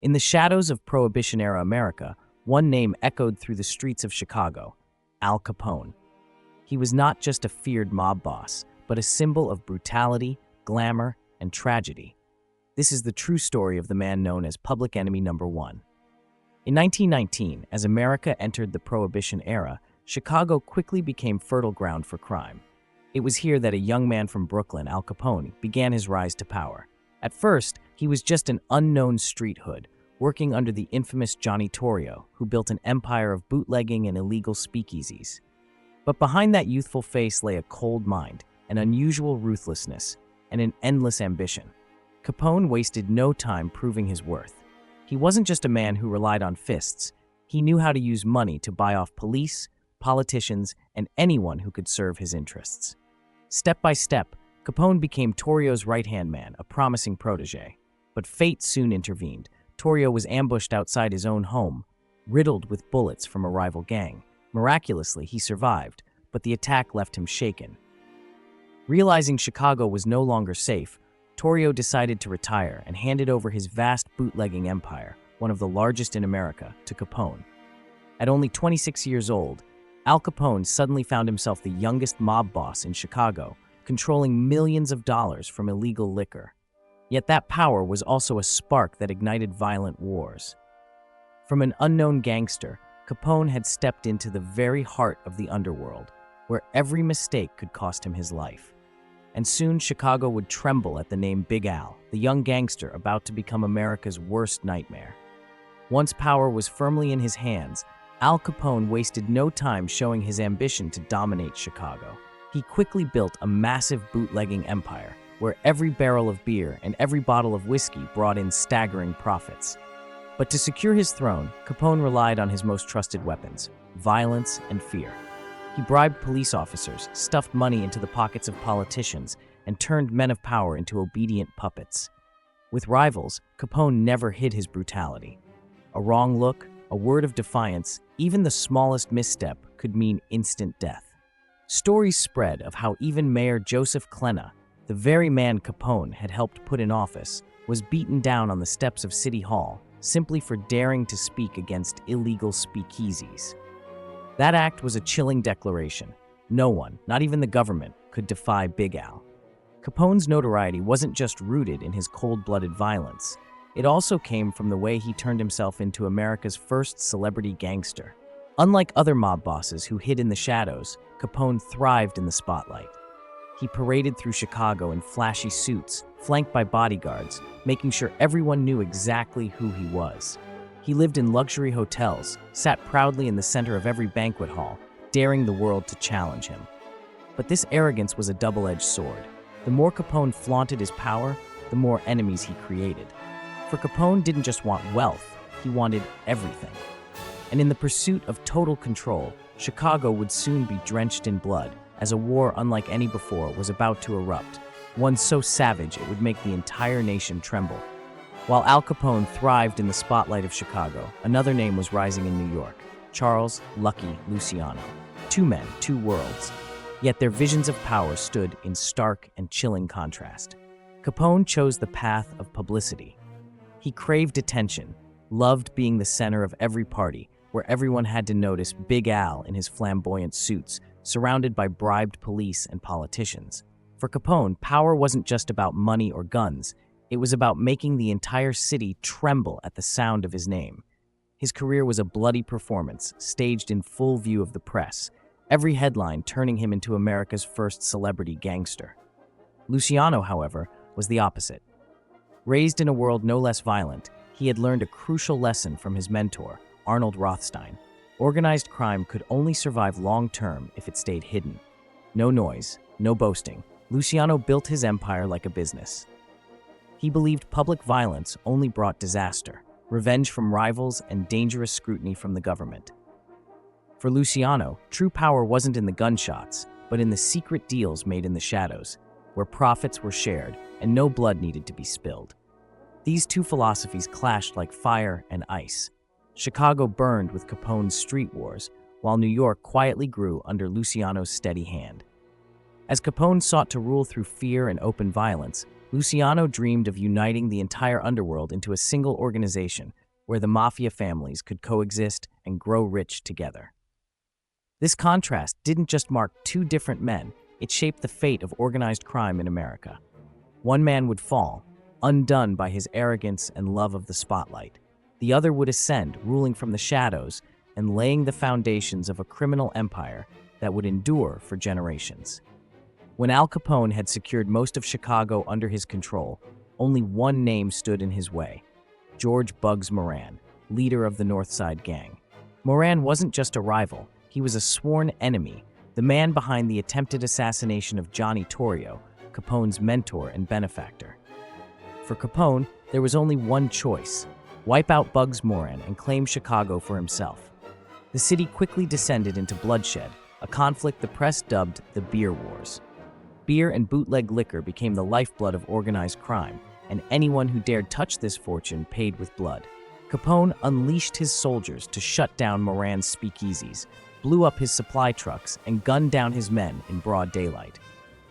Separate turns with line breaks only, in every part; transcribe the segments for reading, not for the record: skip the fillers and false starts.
In the shadows of Prohibition-era America, one name echoed through the streets of Chicago: Al Capone. He was not just a feared mob boss, but a symbol of brutality, glamour, and tragedy. This is the true story of the man known as Public Enemy Number One. In 1919, as America entered the Prohibition era, Chicago quickly became fertile ground for crime. It was here that a young man from Brooklyn, Al Capone, began his rise to power. At first, he was just an unknown street hood, working under the infamous Johnny Torrio, who built an empire of bootlegging and illegal speakeasies. But behind that youthful face lay a cold mind, an unusual ruthlessness, and an endless ambition. Capone wasted no time proving his worth. He wasn't just a man who relied on fists. He knew how to use money to buy off police, politicians, and anyone who could serve his interests. Step by step, Capone became Torrio's right-hand man, a promising protege. But fate soon intervened. Torrio was ambushed outside his own home, riddled with bullets from a rival gang. Miraculously, he survived, but the attack left him shaken. Realizing Chicago was no longer safe, Torrio decided to retire and handed over his vast bootlegging empire, one of the largest in America, to Capone. At only 26 years old, Al Capone suddenly found himself the youngest mob boss in Chicago, controlling millions of dollars from illegal liquor. Yet that power was also a spark that ignited violent wars. From an unknown gangster, Capone had stepped into the very heart of the underworld, where every mistake could cost him his life. And soon Chicago would tremble at the name Big Al, the young gangster about to become America's worst nightmare. Once power was firmly in his hands, Al Capone wasted no time showing his ambition to dominate Chicago. He quickly built a massive bootlegging empire, where every barrel of beer and every bottle of whiskey brought in staggering profits. But to secure his throne, Capone relied on his most trusted weapons: violence and fear. He bribed police officers, stuffed money into the pockets of politicians, and turned men of power into obedient puppets. With rivals, Capone never hid his brutality. A wrong look, a word of defiance, even the smallest misstep could mean instant death. Stories spread of how even Mayor Joseph Clenna, the very man Capone had helped put in office, was beaten down on the steps of City Hall simply for daring to speak against illegal speakeasies. That act was a chilling declaration. No one, not even the government, could defy Big Al. Capone's notoriety wasn't just rooted in his cold-blooded violence. It also came from the way he turned himself into America's first celebrity gangster. Unlike other mob bosses who hid in the shadows, Capone thrived in the spotlight. He paraded through Chicago in flashy suits, flanked by bodyguards, making sure everyone knew exactly who he was. He lived in luxury hotels, sat proudly in the center of every banquet hall, daring the world to challenge him. But this arrogance was a double-edged sword. The more Capone flaunted his power, the more enemies he created. For Capone didn't just want wealth, he wanted everything. And in the pursuit of total control, Chicago would soon be drenched in blood, as a war unlike any before was about to erupt, one so savage it would make the entire nation tremble. While Al Capone thrived in the spotlight of Chicago, another name was rising in New York: Charles "Lucky" Luciano. Two men, two worlds. Yet their visions of power stood in stark and chilling contrast. Capone chose the path of publicity. He craved attention, loved being the center of every party, where everyone had to notice Big Al in his flamboyant suits, surrounded by bribed police and politicians. For Capone, power wasn't just about money or guns. It was about making the entire city tremble at the sound of his name. His career was a bloody performance, staged in full view of the press, every headline turning him into America's first celebrity gangster. Luciano, however, was the opposite. Raised in a world no less violent, he had learned a crucial lesson from his mentor, Arnold Rothstein. Organized crime could only survive long-term if it stayed hidden. No noise, no boasting. Luciano built his empire like a business. He believed public violence only brought disaster, revenge from rivals, and dangerous scrutiny from the government. For Luciano, true power wasn't in the gunshots, but in the secret deals made in the shadows, where profits were shared and no blood needed to be spilled. These two philosophies clashed like fire and ice. Chicago burned with Capone's street wars, while New York quietly grew under Luciano's steady hand. As Capone sought to rule through fear and open violence, Luciano dreamed of uniting the entire underworld into a single organization where the mafia families could coexist and grow rich together. This contrast didn't just mark two different men, it shaped the fate of organized crime in America. One man would fall, undone by his arrogance and love of the spotlight. The other would ascend, ruling from the shadows and laying the foundations of a criminal empire that would endure for generations. When Al Capone had secured most of Chicago under his control, only one name stood in his way: George "Bugs" Moran, leader of the North Side Gang. Moran wasn't just a rival, he was a sworn enemy, the man behind the attempted assassination of Johnny Torrio, Capone's mentor and benefactor. For Capone, there was only one choice: wipe out Bugs Moran and claim Chicago for himself. The city quickly descended into bloodshed, a conflict the press dubbed the Beer Wars. Beer and bootleg liquor became the lifeblood of organized crime, and anyone who dared touch this fortune paid with blood. Capone unleashed his soldiers to shut down Moran's speakeasies, blew up his supply trucks, and gunned down his men in broad daylight.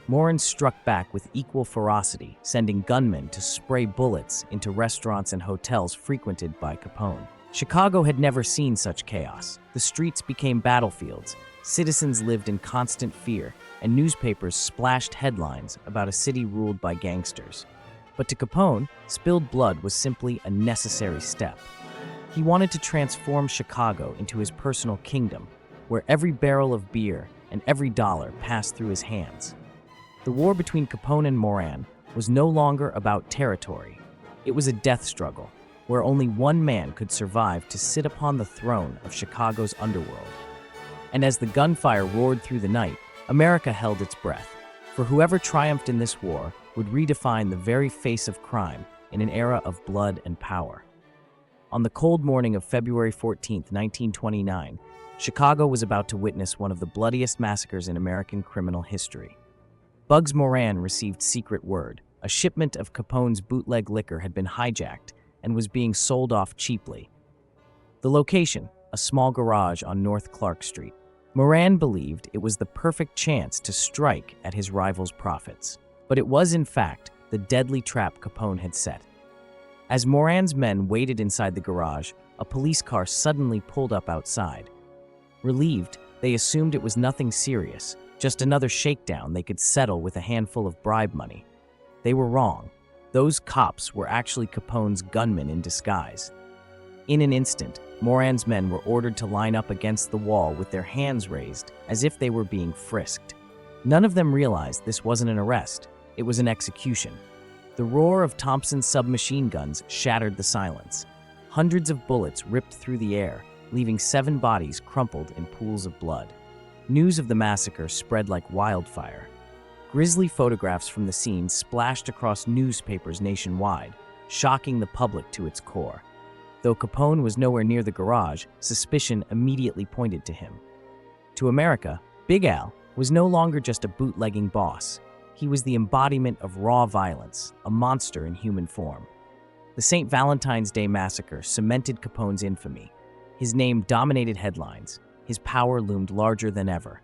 Moran struck back with equal ferocity, sending gunmen to spray bullets into restaurants and hotels frequented by Capone. Chicago had never seen such chaos. The streets became battlefields, citizens lived in constant fear, and newspapers splashed headlines about a city ruled by gangsters. But to Capone, spilled blood was simply a necessary step. He wanted to transform Chicago into his personal kingdom, where every barrel of beer and every dollar passed through his hands. The war between Capone and Moran was no longer about territory. It was a death struggle, where only one man could survive to sit upon the throne of Chicago's underworld. And as the gunfire roared through the night, America held its breath, for whoever triumphed in this war would redefine the very face of crime in an era of blood and power. On the cold morning of February 14, 1929, Chicago was about to witness one of the bloodiest massacres in American criminal history. Bugs Moran received secret word. A shipment of Capone's bootleg liquor had been hijacked and was being sold off cheaply. The location, a small garage on North Clark Street. Moran believed it was the perfect chance to strike at his rival's profits. But it was, in fact, the deadly trap Capone had set. As Moran's men waited inside the garage, a police car suddenly pulled up outside. Relieved, they assumed it was nothing serious, just another shakedown they could settle with a handful of bribe money. They were wrong. Those cops were actually Capone's gunmen in disguise. In an instant, Moran's men were ordered to line up against the wall with their hands raised as if they were being frisked. None of them realized this wasn't an arrest, it was an execution. The roar of Thompson's submachine guns shattered the silence. Hundreds of bullets ripped through the air, leaving 7 bodies crumpled in pools of blood. News of the massacre spread like wildfire. Grisly photographs from the scene splashed across newspapers nationwide, shocking the public to its core. Though Capone was nowhere near the garage, suspicion immediately pointed to him. To America, Big Al was no longer just a bootlegging boss. He was the embodiment of raw violence, a monster in human form. The St. Valentine's Day massacre cemented Capone's infamy. His name dominated headlines. His power loomed larger than ever.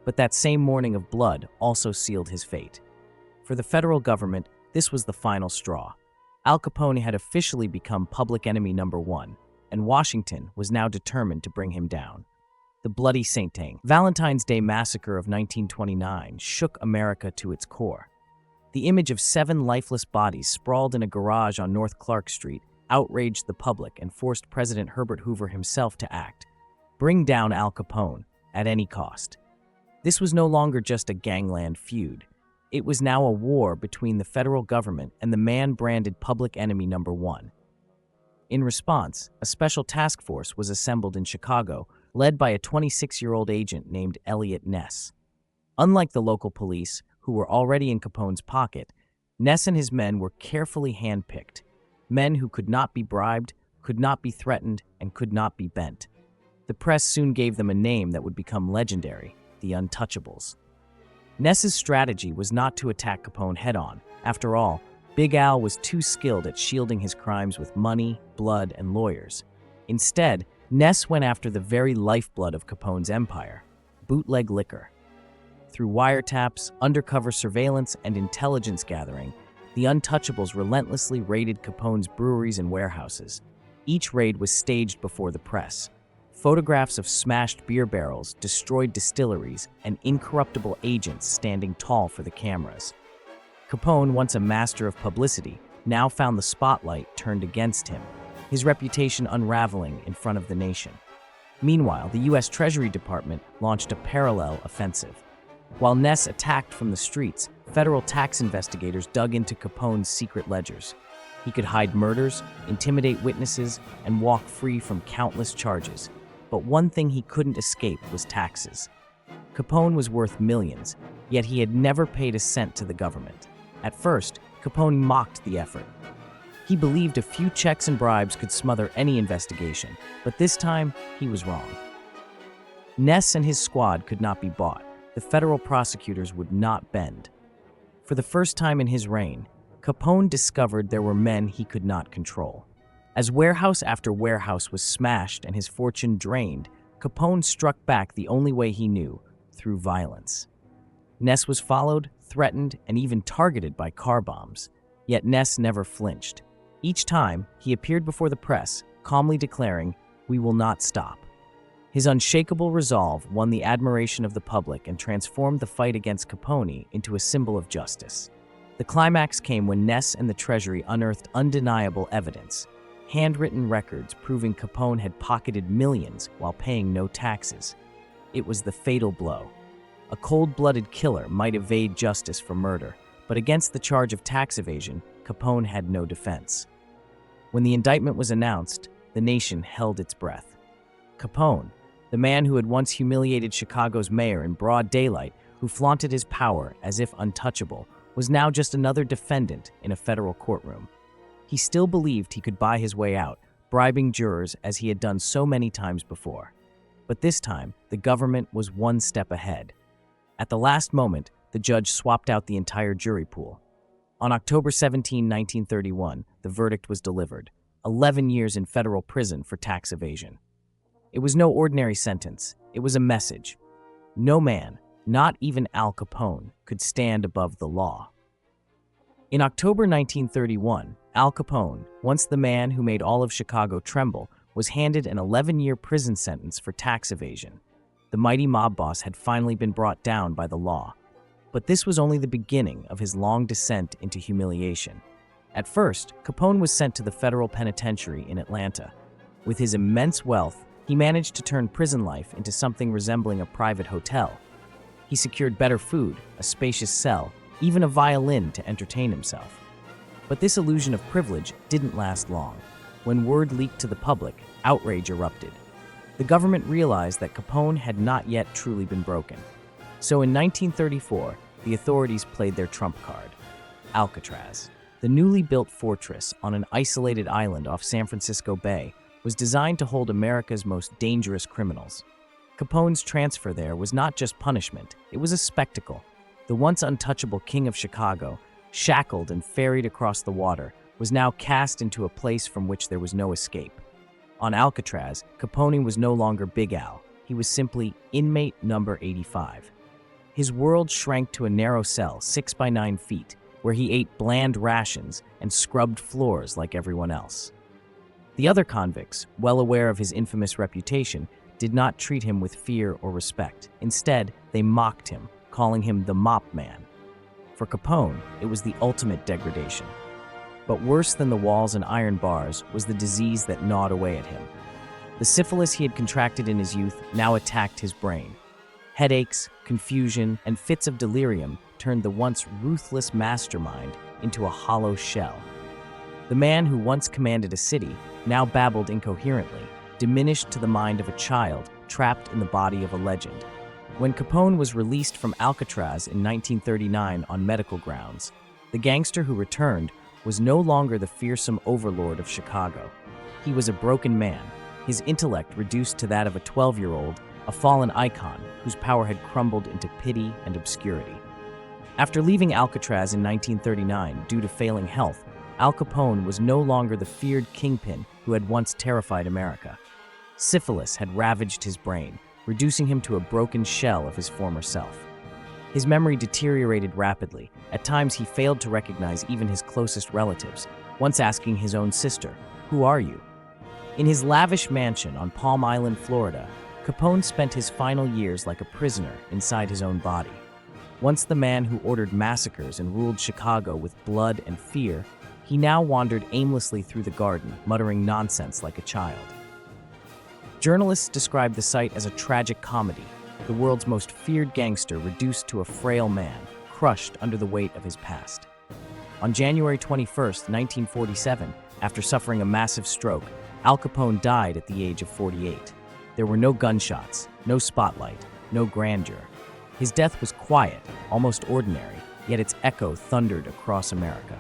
But that same morning of blood also sealed his fate. For the federal government, this was the final straw. Al Capone had officially become public enemy number 1, and Washington was now determined to bring him down. The bloody St. Valentine's Day massacre of 1929 shook America to its core. The image of 7 lifeless bodies sprawled in a garage on North Clark Street outraged the public and forced President Herbert Hoover himself to act. Bring down Al Capone at any cost. This was no longer just a gangland feud. It was now a war between the federal government and the man branded public enemy number 1. In response, a special task force was assembled in Chicago, led by a 26-year-old agent named Elliot Ness. Unlike the local police, who were already in Capone's pocket, Ness and his men were carefully handpicked. Men who could not be bribed, could not be threatened, and could not be bent. The press soon gave them a name that would become legendary: the Untouchables. Ness's strategy was not to attack Capone head-on. After all, Big Al was too skilled at shielding his crimes with money, blood, and lawyers. Instead, Ness went after the very lifeblood of Capone's empire: bootleg liquor. Through wiretaps, undercover surveillance, and intelligence gathering, the untouchables relentlessly raided Capone's breweries and warehouses. Each raid was staged before the press. Photographs of smashed beer barrels, destroyed distilleries, and incorruptible agents standing tall for the cameras. Capone, once a master of publicity, now found the spotlight turned against him, his reputation unraveling in front of the nation. Meanwhile, the U.S. Treasury Department launched a parallel offensive. While Ness attacked from the streets, federal tax investigators dug into Capone's secret ledgers. He could hide murders, intimidate witnesses, and walk free from countless charges. But one thing he couldn't escape was taxes. Capone was worth millions, yet he had never paid a cent to the government. At first, Capone mocked the effort. He believed a few checks and bribes could smother any investigation, but this time, he was wrong. Ness and his squad could not be bought. The federal prosecutors would not bend. For the first time in his reign, Capone discovered there were men he could not control. As warehouse after warehouse was smashed and his fortune drained, Capone struck back the only way he knew, through violence. Ness was followed, threatened, and even targeted by car bombs. Yet Ness never flinched. Each time, he appeared before the press, calmly declaring, "We will not stop." His unshakable resolve won the admiration of the public and transformed the fight against Capone into a symbol of justice. The climax came when Ness and the Treasury unearthed undeniable evidence, handwritten records proving Capone had pocketed millions while paying no taxes. It was the fatal blow. A cold-blooded killer might evade justice for murder, but against the charge of tax evasion, Capone had no defense. When the indictment was announced, the nation held its breath. Capone, the man who had once humiliated Chicago's mayor in broad daylight, who flaunted his power as if untouchable, was now just another defendant in a federal courtroom. He still believed he could buy his way out, bribing jurors as he had done so many times before. But this time, the government was one step ahead. At the last moment, the judge swapped out the entire jury pool. On October 17, 1931, the verdict was delivered: 11 years in federal prison for tax evasion. It was no ordinary sentence. It was a message. No man, not even Al Capone, could stand above the law. In October 1931, Al Capone, once the man who made all of Chicago tremble, was handed an 11-year prison sentence for tax evasion. The mighty mob boss had finally been brought down by the law. But this was only the beginning of his long descent into humiliation. At first, Capone was sent to the federal penitentiary in Atlanta. With his immense wealth, he managed to turn prison life into something resembling a private hotel. He secured better food, a spacious cell, even a violin to entertain himself. But this illusion of privilege didn't last long. When word leaked to the public, outrage erupted. The government realized that Capone had not yet truly been broken. So in 1934, the authorities played their trump card: Alcatraz. The newly built fortress on an isolated island off San Francisco Bay was designed to hold America's most dangerous criminals. Capone's transfer there was not just punishment, it was a spectacle. The once untouchable king of Chicago, shackled and ferried across the water, was now cast into a place from which there was no escape. On Alcatraz, Capone was no longer Big Al. He was simply inmate number 85. His world shrank to a narrow cell 6 by 9 feet, where he ate bland rations and scrubbed floors like everyone else. The other convicts, well aware of his infamous reputation, did not treat him with fear or respect. Instead, they mocked him, calling him the Mop Man. For Capone, it was the ultimate degradation. But worse than the walls and iron bars was the disease that gnawed away at him. The syphilis he had contracted in his youth now attacked his brain. Headaches, confusion, and fits of delirium turned the once ruthless mastermind into a hollow shell. The man who once commanded a city now babbled incoherently, diminished to the mind of a child trapped in the body of a legend. When Capone was released from Alcatraz in 1939 on medical grounds, the gangster who returned was no longer the fearsome overlord of Chicago. He was a broken man, his intellect reduced to that of a 12-year-old, a fallen icon whose power had crumbled into pity and obscurity. After leaving Alcatraz in 1939 due to failing health, Al Capone was no longer the feared kingpin who had once terrified America. Syphilis had ravaged his brain, reducing him to a broken shell of his former self. His memory deteriorated rapidly. At times, he failed to recognize even his closest relatives, once asking his own sister, "Who are you?" In his lavish mansion on Palm Island, Florida, Capone spent his final years like a prisoner inside his own body. Once the man who ordered massacres and ruled Chicago with blood and fear, he now wandered aimlessly through the garden, muttering nonsense like a child. Journalists describe the sight as a tragic comedy, the world's most feared gangster reduced to a frail man, crushed under the weight of his past. On January 21, 1947, after suffering a massive stroke, Al Capone died at the age of 48. There were no gunshots, no spotlight, no grandeur. His death was quiet, almost ordinary, yet its echo thundered across America.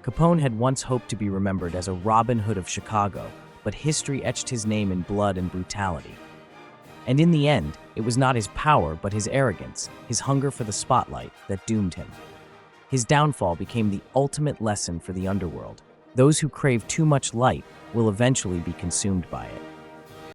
Capone had once hoped to be remembered as a Robin Hood of Chicago, but history etched his name in blood and brutality. And in the end, it was not his power but his arrogance, his hunger for the spotlight, that doomed him. His downfall became the ultimate lesson for the underworld. Those who crave too much light will eventually be consumed by it.